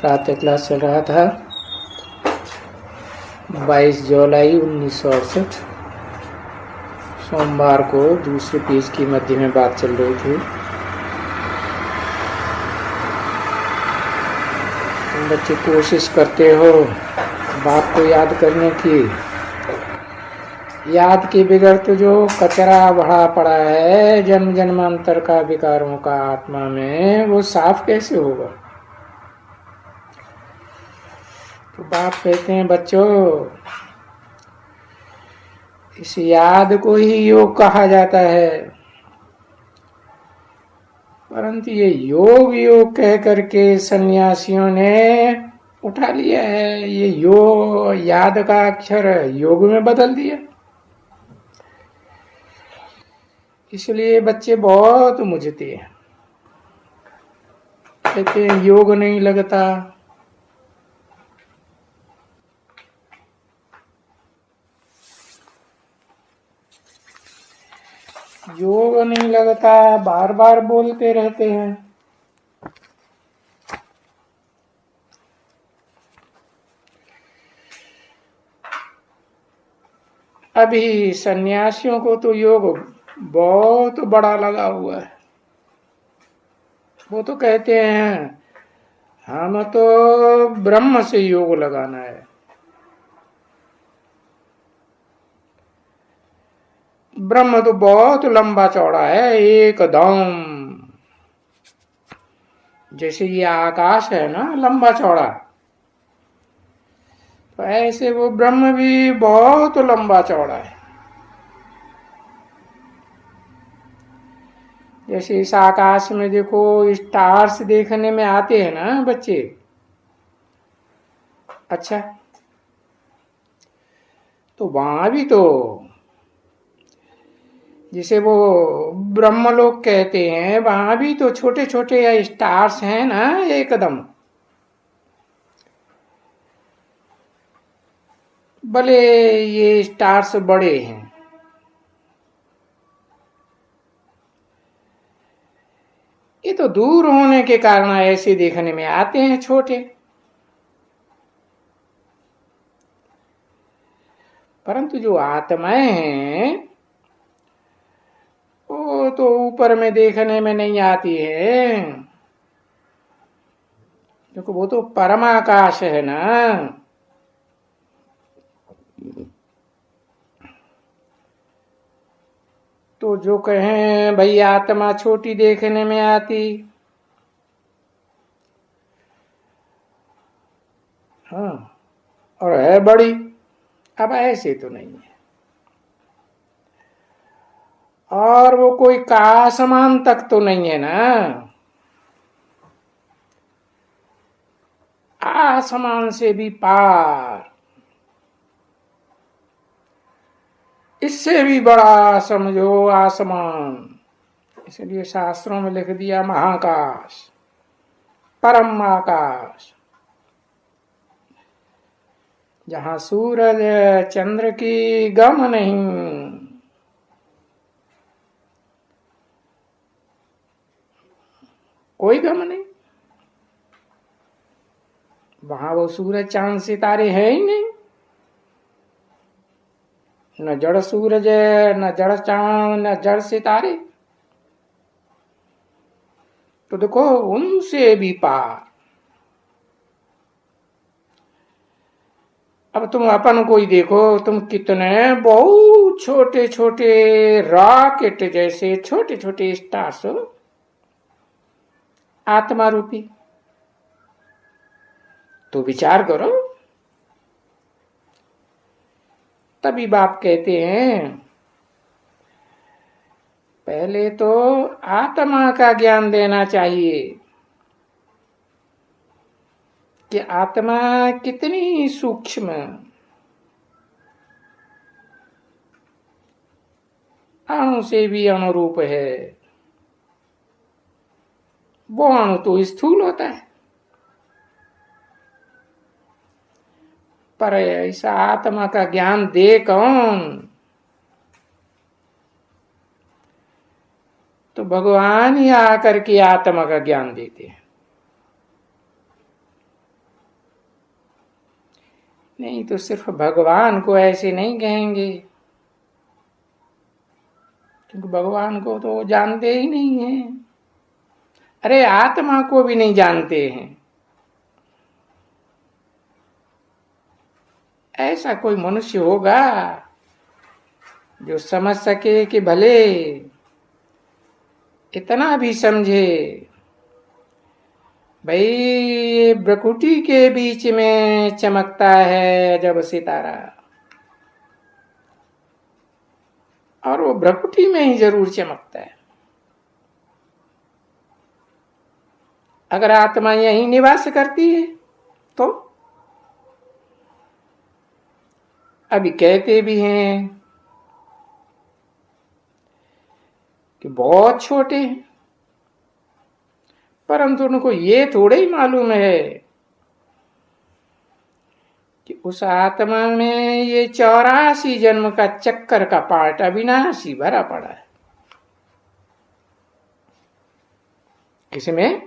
प्रातः क्लास चल रहा था 22 जुलाई 1968 सोमवार को दूसरे पेज की मध्य में बात चल रही थी। तुम बच्चे कोशिश करते हो बात को याद करने की, याद के बगैर तो जो कचरा भरा पड़ा है जन्म जन्मांतर का विकारों का आत्मा में, वो साफ कैसे होगा। तो बाप कहते हैं बच्चों, इस याद को ही योग कहा जाता है, परंतु ये योग योग कह करके सन्यासियों ने उठा लिया है। ये योग याद का अक्षर योग में बदल दिया, इसलिए बच्चे बहुत मुझते हैं, कहते हैं योग नहीं लगता, योग नहीं लगता, बार बार बोलते रहते हैं। अभी सन्यासियों को तो योग बहुत बड़ा लगा हुआ है। वो तो कहते हैं हम तो ब्रह्म से योग लगाना है। ब्रह्म तो बहुत लंबा चौड़ा है, एकदम जैसे ये आकाश है ना लंबा चौड़ा, तो ऐसे वो ब्रह्म भी बहुत लंबा चौड़ा है। जैसे इस आकाश में देखो स्टार्स देखने में आते हैं ना बच्चे, अच्छा तो वहां भी तो जिसे वो ब्रह्मलोक कहते हैं, वहां भी तो छोटे छोटे स्टार्स हैं ना एकदम, भले ये स्टार्स बड़े हैं, ये तो दूर होने के कारण ऐसे देखने में आते हैं छोटे, परंतु जो आत्माएं हैं वो तो ऊपर में देखने में नहीं आती है। देखो वो तो परमाकाश है ना, तो जो कहें भाई आत्मा छोटी देखने में आती, हाँ और है बड़ी, अब ऐसे तो नहीं है। और वो कोई आसमान तक तो नहीं है ना, आसमान से भी पार, इससे भी बड़ा समझो आसमान। इसलिए शास्त्रों में लिख दिया महाकाश, परम आकाश, जहां सूरज चंद्र की गम नहीं, कोई गम नहीं, वहां वो सूरज चांद सितारे है ही नहीं, न जड़ सूरज न जड़ चांद न जड़ सितारे, तो देखो उनसे भी पार। अब तुम अपन को ही देखो, तुम कितने बहुत छोटे छोटे रॉकेट जैसे छोटे छोटे स्टार्स हो, आत्मा रूपी, तो विचार करो। तभी बाप कहते हैं पहले तो आत्मा का ज्ञान देना चाहिए कि आत्मा कितनी सूक्ष्म, अणु से भी अनुरूप है। वो अणु तो स्थूल होता है, पर ऐसा आत्मा का ज्ञान दे कौन, तो भगवान ही आकर के आत्मा का ज्ञान देते हैं। नहीं तो सिर्फ भगवान को ऐसे नहीं कहेंगे, क्योंकि भगवान को तो वो जानते ही नहीं है। अरे आत्मा को भी नहीं जानते हैं। ऐसा कोई मनुष्य होगा जो समझ सके कि भले इतना भी समझे, भाई भ्रकुटी के बीच में चमकता है जब सितारा, और वो भ्रकुटी में ही जरूर चमकता है। अगर आत्मा यही निवास करती है तो अभी कहते भी हैं कि बहुत छोटे हैं, परंतु उनको ये थोड़े ही मालूम है कि उस आत्मा में ये 84 जन्म का चक्कर का पाठ अविनाशी भरा पड़ा है। किसमें?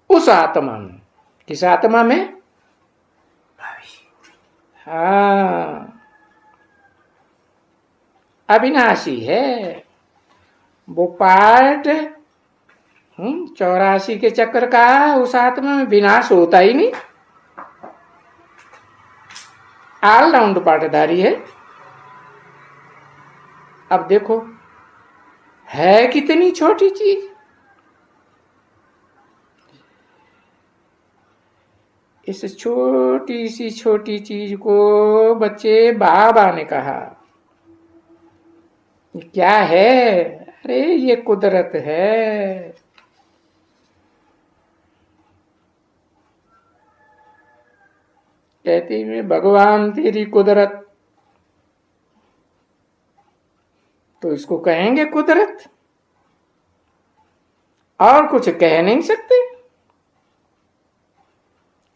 उस आत्मा में। किस आत्मा में? हाँ, अविनाशी है वो पाठ। 84 के चक्कर का उस आत्मा में विनाश होता ही नहीं, ऑलराउंड पाठधारी है। अब देखो है कितनी छोटी चीज। इस छोटी चीज को बच्चे बाबा ने कहा क्या है? अरे ये कुदरत है। कहते हुए भगवान तेरी कुदरत, तो इसको कहेंगे कुदरत, और कुछ कह नहीं सकते।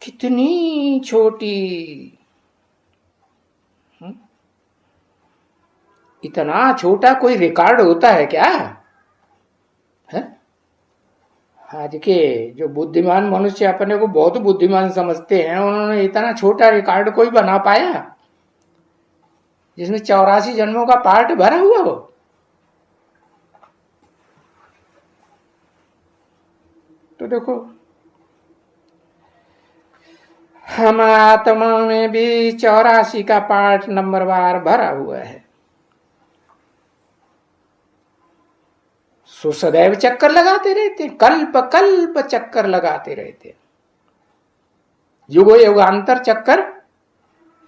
कितनी छोटी, इतना छोटा कोई रिकॉर्ड होता है क्या है? आज के जो बुद्धिमान मनुष्य अपने को बहुत बुद्धिमान समझते हैं, उन्होंने इतना छोटा रिकॉर्ड कोई बना पाया जिसमें 84 जन्मों का पार्ट भरा हुआ हो? तो देखो हम आत्मा में भी 84 का पार्ट नंबरवार भरा हुआ है। सो सदैव चक्कर लगाते रहते, कल्प कल्प चक्कर लगाते रहते, युगो युगांतर चक्कर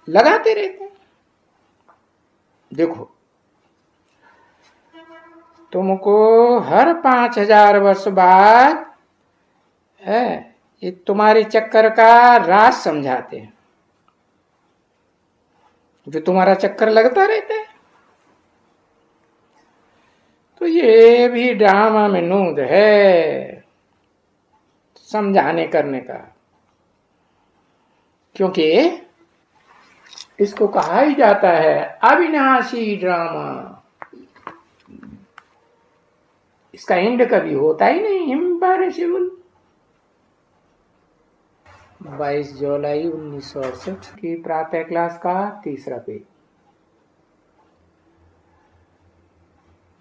लगाते रहते। देखो तुमको हर 5000 वर्ष बाद है ये तुम्हारे चक्कर का राज समझाते हैं, जो तुम्हारा चक्कर लगता रहता है। तो ये भी ड्रामा में नूद है समझाने करने का, क्योंकि इसको कहा ही जाता है अविनाशी ड्रामा। इसका एंड कभी होता ही नहीं, इम्पॉसिबल। 22 जुलाई 1968 की प्रातः क्लास का तीसरा पेज।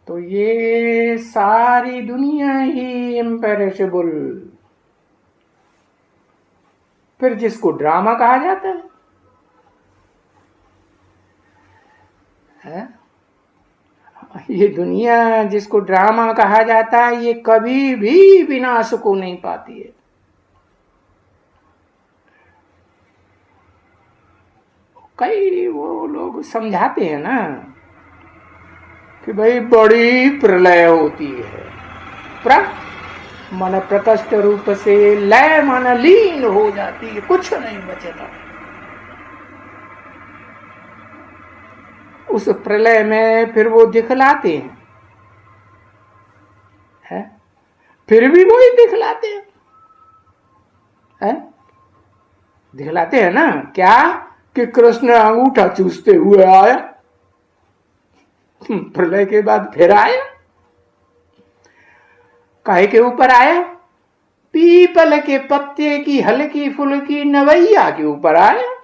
तो ये सारी दुनिया ही इम्पेरिशेबल, फिर जिसको ड्रामा कहा जाता है? ये दुनिया जिसको ड्रामा कहा जाता है, ये कभी भी विनाश को नहीं पाती है। कई वो लोग समझाते हैं ना कि भाई बड़ी प्रलय होती है, मन प्रकष्ट रूप से लय मन लीन हो जाती है, कुछ नहीं बचता। उस प्रलय में फिर वो दिखलाते हैं, फिर भी वही दिखलाते हैं, दिखलाते हैं ना क्या कि कृष्ण अंगूठा चूसते हुए आया, प्रलय के बाद फिर आया। काहे के ऊपर आया? पीपल के पत्ते की हल्की फुल्की नवैया के ऊपर आया।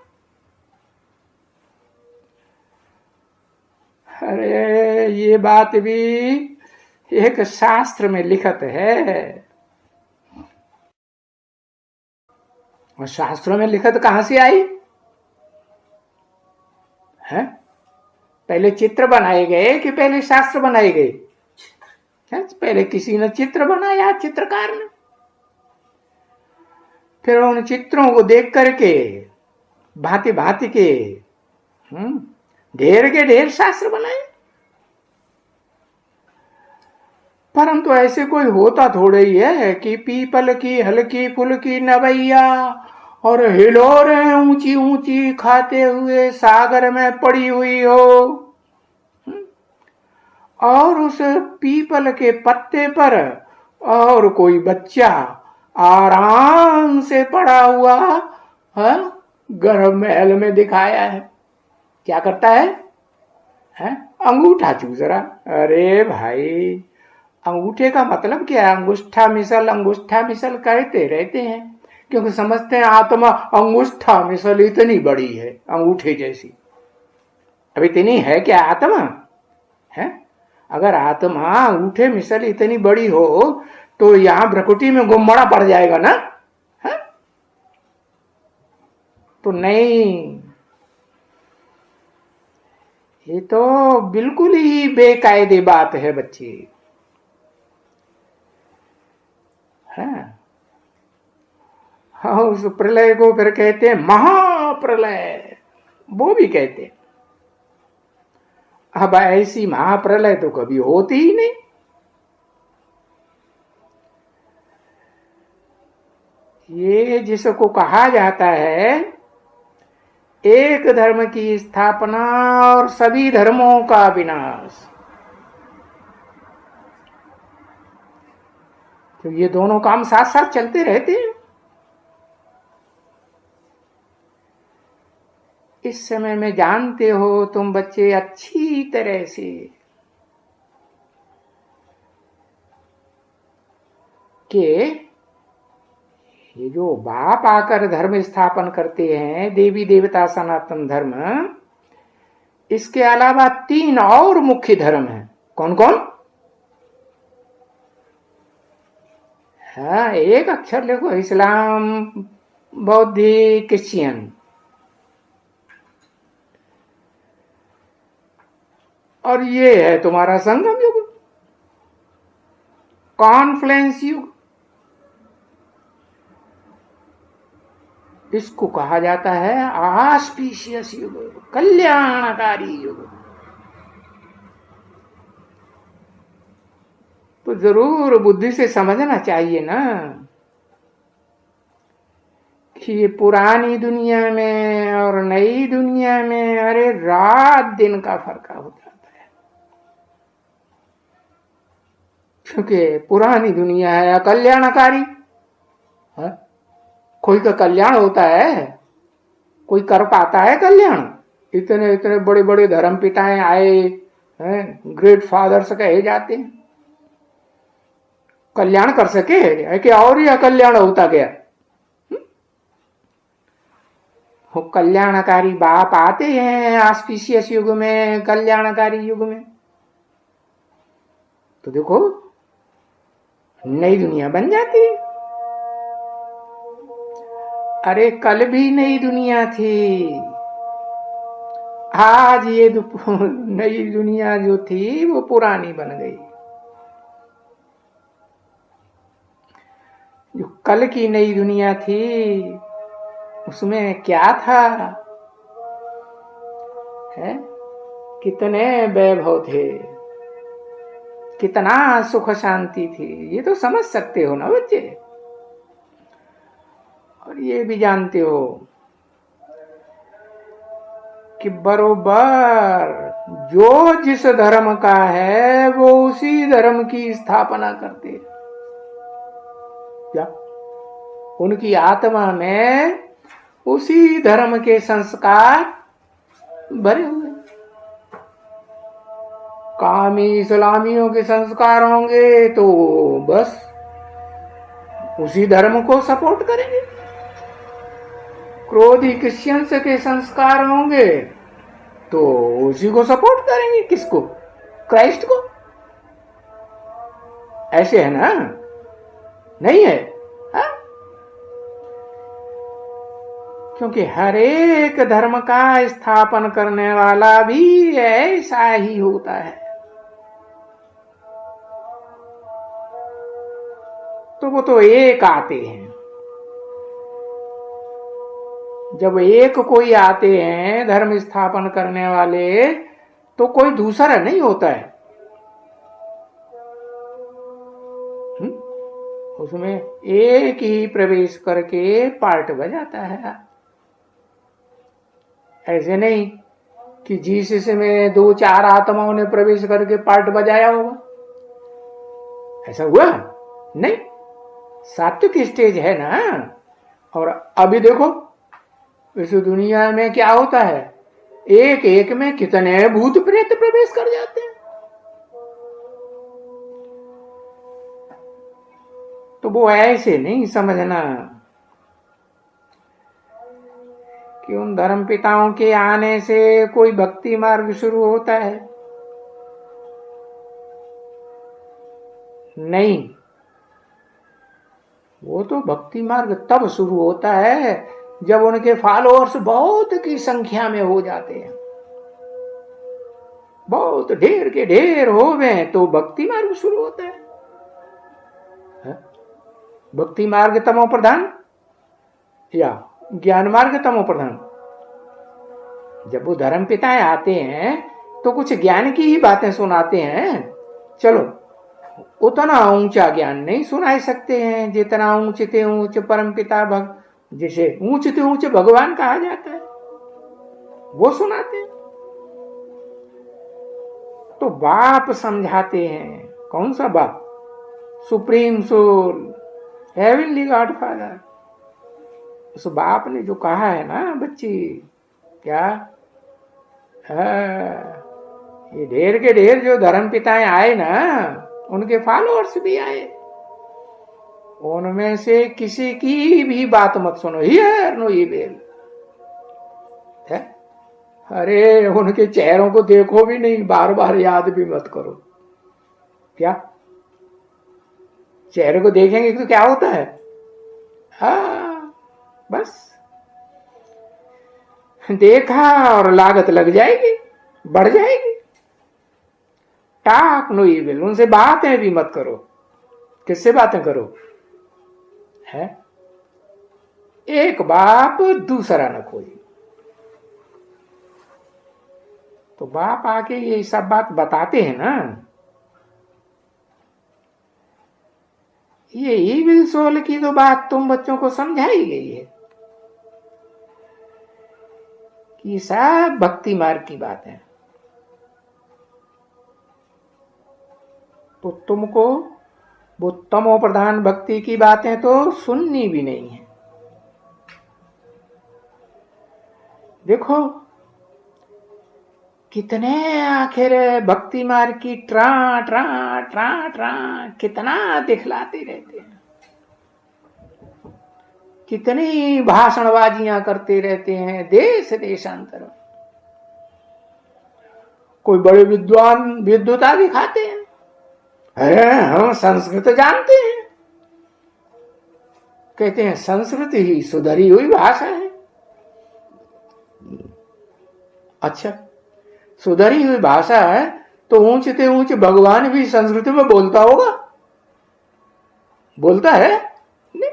अरे ये बात भी एक शास्त्र में लिखत है। और शास्त्रों में लिखत कहां से आई है? पहले चित्र बनाए गए कि पहले शास्त्र बनाए गए? पहले किसी ने चित्र बनाया, चित्रकार ने, फिर उन चित्रों को देख करके भांति भांति के ढेर के ढेर शास्त्र बनाए। परंतु ऐसे कोई होता थोड़े ही है कि पीपल की हल्की फुल्की नवैया और हिलोरें ऊंची ऊंची खाते हुए सागर में पड़ी हुई हो, और उस पीपल के पत्ते पर और कोई बच्चा आराम से पड़ा हुआ गर्भ महल में दिखाया है। क्या करता है? अंगूठा चूस रहा। अरे भाई, अंगूठे का मतलब क्या है? अंगूठा मिसल कहते रहते हैं, क्योंकि समझते हैं आत्मा अंगूठा मिसल इतनी बड़ी है, अंगूठे जैसी। अब इतनी है क्या आत्मा? है? अगर आत्मा अंगूठे मिसल इतनी बड़ी हो तो यहां भ्रकुटी में गुम्मड़ा पड़ जाएगा ना? है? तो नहीं, ये तो बिल्कुल ही बेकायदे बात है बच्चे। हाँ, उस प्रलय को फिर कहते हैं महाप्रलय, वो भी कहते हैं। अब ऐसी महाप्रलय तो कभी होती ही नहीं। ये जिसको कहा जाता है एक धर्म की स्थापना और सभी धर्मों का विनाश, तो ये दोनों काम साथ साथ चलते रहते हैं। इस समय में जानते हो तुम बच्चे अच्छी तरह से कि ये जो बाप आकर धर्म स्थापन करते हैं, देवी देवता सनातन धर्म, इसके अलावा 3 और मुख्य धर्म हैं। कौन कौन? हाँ, एक अक्षर लिखो, इस्लाम, बौद्ध, क्रिश्चियन। और ये है तुम्हारा संगम युग, कॉन्फ्लुएंस युग। इसको कहा जाता है ऑस्पिशियस युग, कल्याणकारी युग। तो जरूर बुद्धि से समझना चाहिए ना कि ये पुरानी दुनिया में और नई दुनिया में अरे रात दिन का फर्क हो जाता है। क्योंकि पुरानी दुनिया है अकल्याणकारी। कोई का कल्याण होता है? कोई कर पाता है कल्याण? इतने इतने बड़े बड़े धर्म पिताएं आए हैं, ग्रेट फादर्स कहे जाते हैं, कल्याण कर सके है कि और ही अकल्याण होता गया? वो कल्याणकारी बाप आते हैं ऑस्पिशियस युग में, कल्याणकारी युग में, तो देखो नई दुनिया बन जाती है। अरे कल भी नई दुनिया थी, आज ये नई दुनिया जो थी वो पुरानी बन गई। जो कल की नई दुनिया थी उसमें क्या था? है? कितने वैभव थे, कितना सुख शांति थी, ये तो समझ सकते हो ना बच्चे। और ये भी जानते हो कि बरोबर जो जिस धर्म का है वो उसी धर्म की स्थापना करते हैं। क्या उनकी आत्मा में उसी धर्म के संस्कार भरे हुए? कामी इस्लामियों के संस्कार होंगे तो बस उसी धर्म को सपोर्ट करेंगे। क्रोधी क्रिश्चियंस के संस्कार होंगे तो उसी को सपोर्ट करेंगे। किसको? क्राइस्ट को। ऐसे है ना? नहीं है? हा? क्योंकि हर एक धर्म का स्थापन करने वाला भी ऐसा ही होता है। तो वो तो एक आते हैं। जब एक कोई आते हैं धर्म स्थापन करने वाले, तो कोई दूसरा नहीं होता है। उसमें एक ही प्रवेश करके पार्ट बजाता है। ऐसे नहीं कि जीसस में 2-4 आत्माओं ने प्रवेश करके पार्ट बजाया होगा। ऐसा हुआ नहीं। सात्विक स्टेज है ना। और अभी देखो इस दुनिया में क्या होता है, एक एक में कितने भूत प्रेत प्रवेश कर जाते हैं। तो वो ऐसे नहीं समझना कि उन धर्म पिताओं के आने से कोई भक्ति मार्ग शुरू होता है। नहीं, वो तो भक्ति मार्ग तब शुरू होता है जब उनके फॉलोअर्स बहुत की संख्या में हो जाते हैं। बहुत ढेर के ढेर हो गए तो भक्ति मार्ग शुरू होता है। भक्ति मार्ग तमो प्रधान या ज्ञान मार्ग तमो प्रधान? जब वो धर्म पिताएं आते हैं तो कुछ ज्ञान की ही बातें सुनाते हैं। चलो, उतना ऊंचा ज्ञान नहीं सुना सकते हैं जितना ऊंचते ऊंच परम पिता जिसे ऊंचते ऊंच भगवान कहा जाता है, वो सुनाते हैं। तो बाप समझाते हैं। कौन सा बाप? Supreme soul, heavenly godfather. उस बाप ने जो कहा है ना बच्ची, क्या ये ढेर के ढेर जो धर्म पिताएं आए ना, उनके फॉलोअर्स भी आए। उनमें से किसी की भी बात मत सुनो। Hear no evil. अरे उनके चेहरों को देखो भी नहीं, बार बार याद भी मत करो। क्या चेहरे को देखेंगे तो क्या होता है? बस देखा और लागत लग जाएगी, बढ़ जाएगी। टाक नो इविल। उनसे बातें भी मत करो। किससे बातें करो? है एक बाप, दूसरा न कोई। तो बाप आके ये सब बात बताते हैं ना। ये इविल सोल की तो बात तुम बच्चों को समझाई गई है कि सब भक्ति मार्ग की बात है। तो तुमको वो तमो प्रधान भक्ति की बातें तो सुननी भी नहीं है। देखो कितने आखिर भक्ति मार्ग की ट्रा ट्रा ट्रा ट्रा कितना दिखलाते रहते हैं, कितनी भाषणबाजियां करते रहते हैं देश देशांतर में। कोई बड़े विद्वान विद्वता दिखाते हैं, अरे हम संस्कृत जानते हैं। कहते हैं संस्कृत ही सुधरी हुई भाषा है। अच्छा, सुधरी हुई भाषा है तो ऊंचते ऊंच भगवान भी संस्कृत में बोलता होगा? बोलता है नहीं।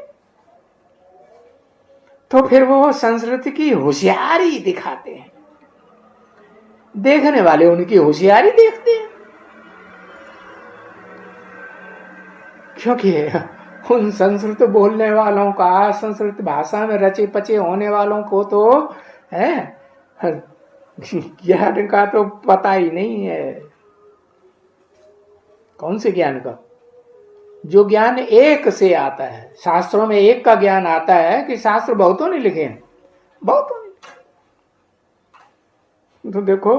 तो फिर वो संस्कृत की होशियारी दिखाते हैं, देखने वाले उनकी होशियारी देखते हैं। क्योंकि उन संस्कृत बोलने वालों का, संस्कृत भाषा में रचे पचे होने वालों को तो है ज्ञान का तो पता ही नहीं है। कौन से ज्ञान का? जो ज्ञान एक से आता है। शास्त्रों में एक का ज्ञान आता है कि शास्त्र बहुतों ने लिखे हैं? बहुतों ने। तो देखो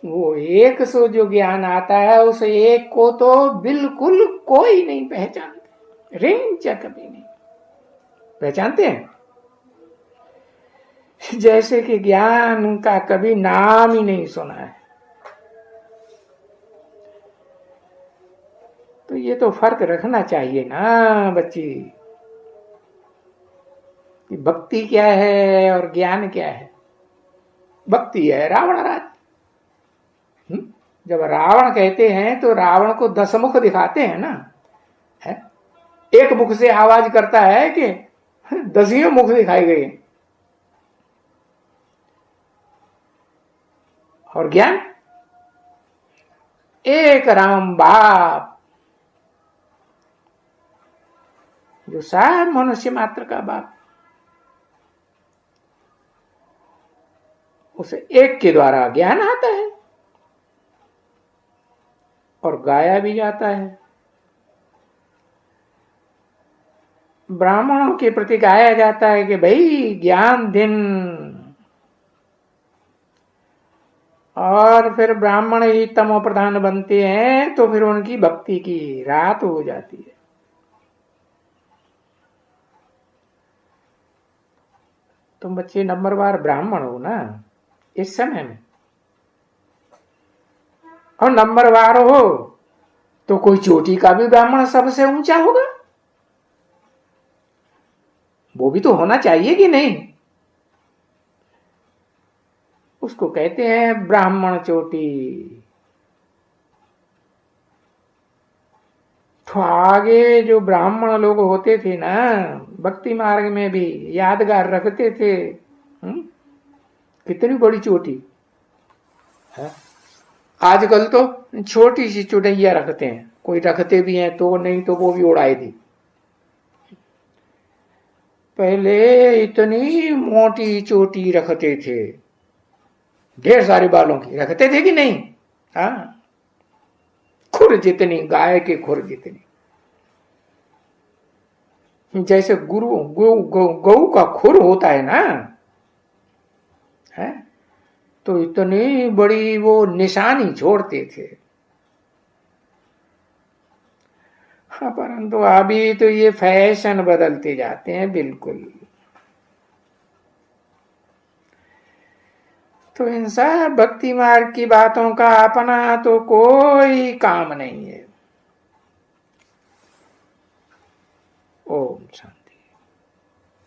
वो एक सो जो ज्ञान आता है उस एक को तो बिल्कुल कोई नहीं पहचानते, रिंचा कभी नहीं पहचानते हैं। जैसे कि ज्ञान का कभी नाम ही नहीं सुना है। तो ये तो फर्क रखना चाहिए ना बच्ची, कि भक्ति क्या है और ज्ञान क्या है। भक्ति है रावण राज। जब रावण कहते हैं तो रावण को 10 मुख दिखाते हैं ना, है? एक मुख से आवाज करता है कि 10 मुख दिखाए गए। और ज्ञान एक राम बाप, जो सब मनुष्य मात्र का बाप, उसे एक के द्वारा ज्ञान आता है और गाया भी जाता है। ब्राह्मणों के प्रति गाया जाता है कि भाई ज्ञान दिन, और फिर ब्राह्मण ही तमो प्रधान बनते हैं तो फिर उनकी भक्ति की रात हो जाती है। तुम बच्चे नंबरवार ब्राह्मण हो ना इस समय में, और नंबरवार हो तो कोई चोटी का भी ब्राह्मण सबसे ऊंचा होगा, वो भी तो होना चाहिए कि नहीं। उसको कहते हैं ब्राह्मण चोटी। तो आगे जो ब्राह्मण लोग होते थे ना भक्ति मार्ग में भी यादगार रखते थे। कितनी बड़ी चोटी है। आजकल तो छोटी सी चुटैया रखते हैं, कोई रखते भी हैं तो, नहीं तो वो भी उड़ाए दी। पहले इतनी मोटी चोटी रखते थे, ढेर सारे बालों की रखते थे कि नहीं। हाँ, खुर जितनी, गाय के खुर जितनी। जैसे गऊ का खुर होता है ना, है तो इतनी बड़ी वो निशानी छोड़ते थे। हाँ, परंतु अभी तो ये फैशन बदलते जाते हैं बिल्कुल। तो इन सब भक्ति मार्ग की बातों का अपना तो कोई काम नहीं है। ओम शांति।